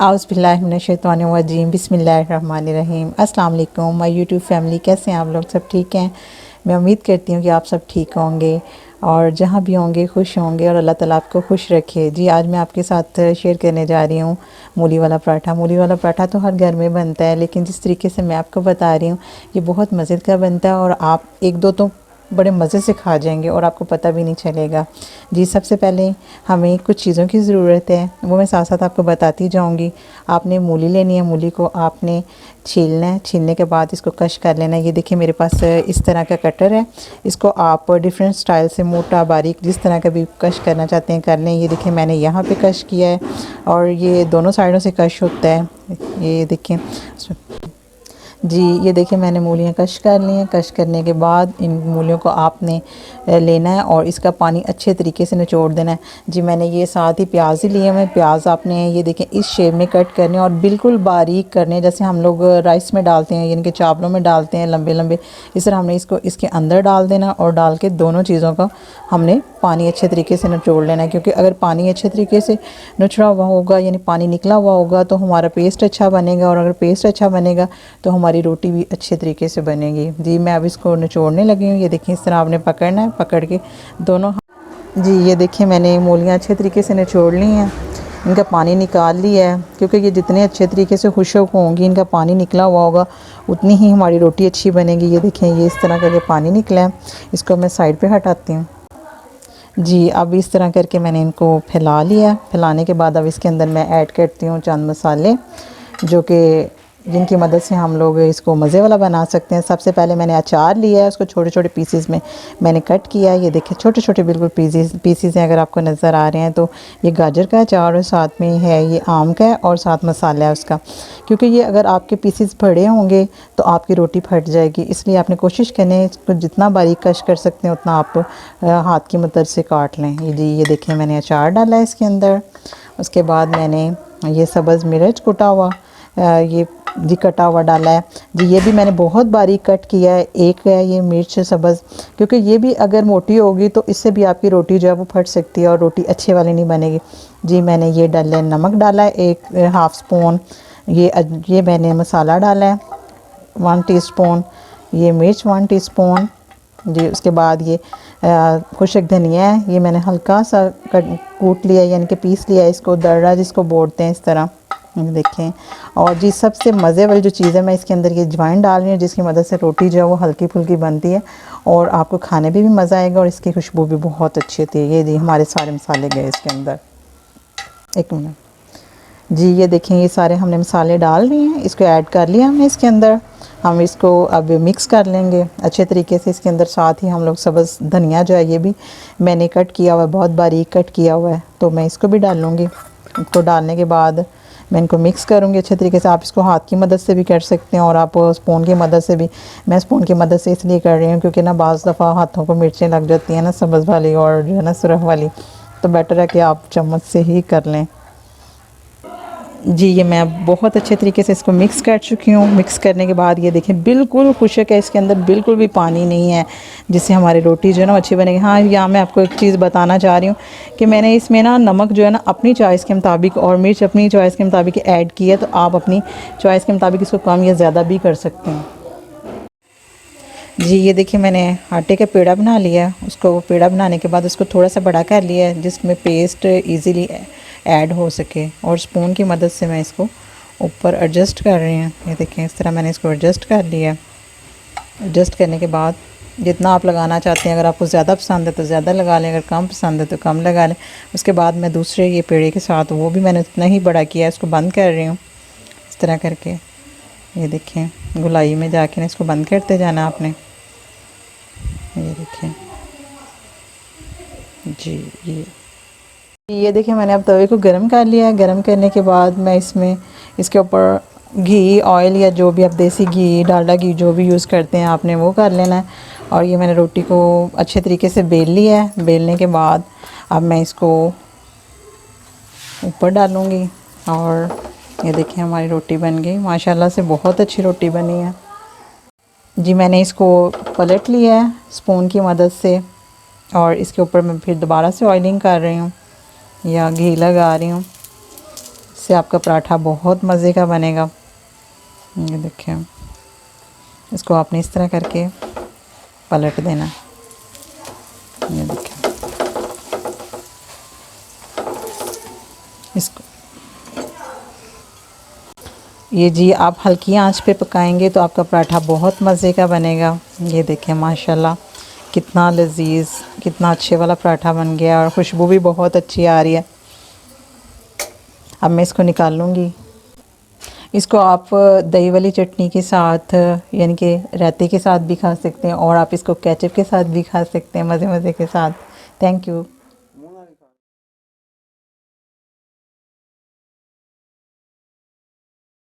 आउज़ुबिल्लाहिमिनश्शैतानिर्रजीम बिस्मिल्लाहिर्रहमानिर्रहीम। अस्सलाम वालेकुम माय यूट्यूब फैमिली, कैसे हैं आप लोग? सब ठीक हैं? मैं उम्मीद करती हूँ कि आप सब ठीक होंगे और जहाँ भी होंगे खुश होंगे और अल्लाह ताला आपको खुश रखे। जी, आज मैं आपके साथ शेयर करने जा रही हूँ मूली वाला पराठा। मूली वाला पराठा तो हर घर में बनता है, लेकिन जिस तरीके से मैं आपको बता रही हूँ ये बहुत मज़े का बनता है और आप एक दो तो बड़े मज़े से खा जाएंगे और आपको पता भी नहीं चलेगा। जी, सबसे पहले हमें कुछ चीज़ों की ज़रूरत है, वो मैं साथ साथ आपको बताती जाऊंगी। आपने मूली लेनी है, मूली को आपने छीलना है, छीलने के बाद इसको कश कर लेना है। ये देखिए मेरे पास इस तरह का कटर है, इसको आप डिफरेंट स्टाइल से मोटा बारीक जिस तरह का भी कश करना चाहते हैं कर लें। ये देखिए मैंने यहाँ पे कश किया है और ये दोनों साइडों से कश होता है। ये देखिए जी, ये देखिए मैंने मूलियाँ कश कर ली हैं। कश करने के बाद इन मूलियों को आपने लेना है और इसका पानी अच्छे तरीके से निचोड़ देना है। जी, मैंने ये साथ ही प्याज ही लिए हुए। प्याज आपने ये देखें इस शेप में कट करने और बिल्कुल बारीक करने, जैसे हम लोग राइस में डालते हैं यानी कि चावलों में डालते हैं लंबे लंबे। इस तरह हमने इसको इसके अंदर डाल देना और डाल के दोनों चीज़ों का हमने पानी अच्छे तरीके से निचोड़ लेना है, क्योंकि अगर पानी अच्छे तरीके से निचड़ा हुआ होगा यानी पानी निकला हुआ होगा तो हमारा पेस्ट अच्छा बनेगा और अगर पेस्ट अच्छा बनेगा तो हमारी रोटी भी अच्छे तरीके से बनेगी। जी, मैं अब इसको निचोड़ने लगी हूँ। ये देखिए इस तरह आपने पकड़ना है, पकड़ के दोनों। जी, ये देखिए मैंने मूलियाँ अच्छे तरीके से निचोड़ ली हैं, इनका पानी निकाल लिया है, क्योंकि ये जितने अच्छे तरीके से खुशक होंगी इनका पानी निकला हुआ होगा उतनी ही हमारी रोटी अच्छी बनेगी। ये देखें ये इस तरह करके पानी निकला है, इसको मैं साइड पे हटाती हूँ। जी, अब इस तरह करके मैंने इनको फैला लिया। फैलाने के बाद अब इसके अंदर मैं ऐड करती हूँ चंद मसाले जो कि जिनकी मदद से हम लोग इसको मज़े वाला बना सकते हैं। सबसे पहले मैंने अचार लिया है, उसको छोटे छोटे पीसेस में मैंने कट किया है। ये देखिए छोटे छोटे बिल्कुल पीसेस हैं, अगर आपको नज़र आ रहे हैं तो ये गाजर का अचार और साथ में है ये आम का है और साथ मसाला है उसका, क्योंकि ये अगर आपके पीसेस बड़े होंगे तो आपकी रोटी फट जाएगी, इसलिए आपने कोशिश करनी है इसको जितना बारीक कश कर सकते हैं उतना आप हाथ की मदद से काट लें। ये देखिए मैंने अचार डाला है इसके अंदर। उसके बाद मैंने ये सब्ज़ मिर्च कुटा हुआ ये जी कटा हुआ डाला है। जी, ये भी मैंने बहुत बारीक कट किया है। एक है ये मिर्च सब्ज़, क्योंकि ये भी अगर मोटी होगी तो इससे भी आपकी रोटी जो है वो फट सकती है और रोटी अच्छे वाली नहीं बनेगी। जी, मैंने ये डाला है, नमक डाला है एक हाफ़ स्पून, ये मैंने मसाला डाला है 1 टीस्पून, ये मिर्च 1 टीस्पून। जी, उसके बाद ये खुशक धनिया है, ये मैंने हल्का सा कूट लिया यानी कि पीस लिया, इसको दर्रा जिसको बोलते हैं इस तरह। देखें, और जी सबसे मज़े वाली जो चीज़ है मैं इसके अंदर ये अजवाइन डाल रही हूँ, जिसकी मदद से रोटी जो है वो हल्की फुल्की बनती है और आपको खाने में भी मज़ा आएगा और इसकी खुशबू भी बहुत अच्छी होती है। ये जी हमारे सारे मसाले गए इसके अंदर। एक मिनट जी, ये देखें ये सारे हमने मसाले डाल लिए हैं, इसको ऐड कर लिया हमने इसके अंदर। हम इसको अब मिक्स कर लेंगे अच्छे तरीके से। इसके अंदर साथ ही हम लोग सब्ज़ धनिया जो है ये भी मैंने कट किया हुआ है, बहुत बारीक कट किया हुआ है, तो मैं इसको भी डाल लूँगी। इसको डालने के बाद मैं इनको मिक्स करूँगी अच्छे तरीके से। आप इसको हाथ की मदद से भी कर सकते हैं और आप स्पून की मदद से भी। मैं स्पून की मदद से इसलिए कर रही हूँ क्योंकि ना बाज़ दफ़ा हाथों को मिर्चें लग जाती हैं ना सब्ज़ वाली और जो है ना सुरख वाली, तो बेटर है कि आप चम्मच से ही कर लें। जी, ये मैं बहुत अच्छे तरीके से इसको मिक्स कर चुकी हूँ। मिक्स करने के बाद ये देखें बिल्कुल खुशक है, इसके अंदर बिल्कुल भी पानी नहीं है जिससे हमारी रोटी जो है ना अच्छी बनेगी। हाँ, यहाँ मैं आपको एक चीज़ बताना चाह रही हूँ कि मैंने इसमें ना नमक जो है ना अपनी चॉइस के मुताबिक और मिर्च अपनी चॉइस के मुताबिक ऐड की है, तो आप अपनी चॉइस के मुताबिक इसको कम या ज़्यादा भी कर सकते हैं। जी, ये देखिए मैंने आटे का पेड़ा बना लिया। उसको पेड़ा बनाने के बाद उसको थोड़ा सा बड़ा कर लिया है जिसमें पेस्ट इजीली ऐड हो सके, और स्पून की मदद से मैं इसको ऊपर एडजस्ट कर रही हूँ। ये देखें इस तरह मैंने इसको एडजस्ट कर लिया। एडजस्ट करने के बाद जितना आप लगाना चाहते हैं, अगर आपको ज़्यादा पसंद है तो ज़्यादा लगा लें, अगर कम पसंद है तो कम लगा लें। उसके बाद मैं दूसरे ये पेड़े के साथ वो भी मैंने उतना ही बड़ा किया है, इसको बंद कर रही हूँ इस तरह करके। ये देखें गुलाई में जाके इसको बंद करते जाना आपने। ये देखें जी, ये देखिए मैंने अब तवे को गर्म कर लिया है। गर्म करने के बाद मैं इसमें इसके ऊपर घी ऑयल या जो भी आप देसी घी डालडा घी जो भी यूज़ करते हैं आपने वो कर लेना है। और ये मैंने रोटी को अच्छे तरीके से बेल लिया है। बेलने के बाद अब मैं इसको ऊपर डालूँगी और ये देखिए हमारी रोटी बन गई माशाल्लाह से, बहुत अच्छी रोटी बनी है। जी, मैंने इसको पलट लिया है स्पून की मदद से और इसके ऊपर मैं फिर दोबारा से ऑयलिंग कर रही हूँ या घी लगा रही हूँ इससे आपका पराठा बहुत मज़े का बनेगा। ये देखिए, इसको आपने इस तरह करके पलट देना। ये देखिए, इसको ये जी आप हल्की आंच पे पकाएंगे तो आपका पराठा बहुत मज़े का बनेगा। ये देखें माशाल्लाह कितना लजीज, कितना अच्छे वाला पराठा बन गया और खुशबू भी बहुत अच्छी आ रही है। अब मैं इसको निकाल लूँगी। इसको आप दही वाली चटनी के साथ यानी कि रायते के साथ भी खा सकते हैं और आप इसको केचप के साथ भी खा सकते हैं, मज़े मज़े के साथ। Thank you.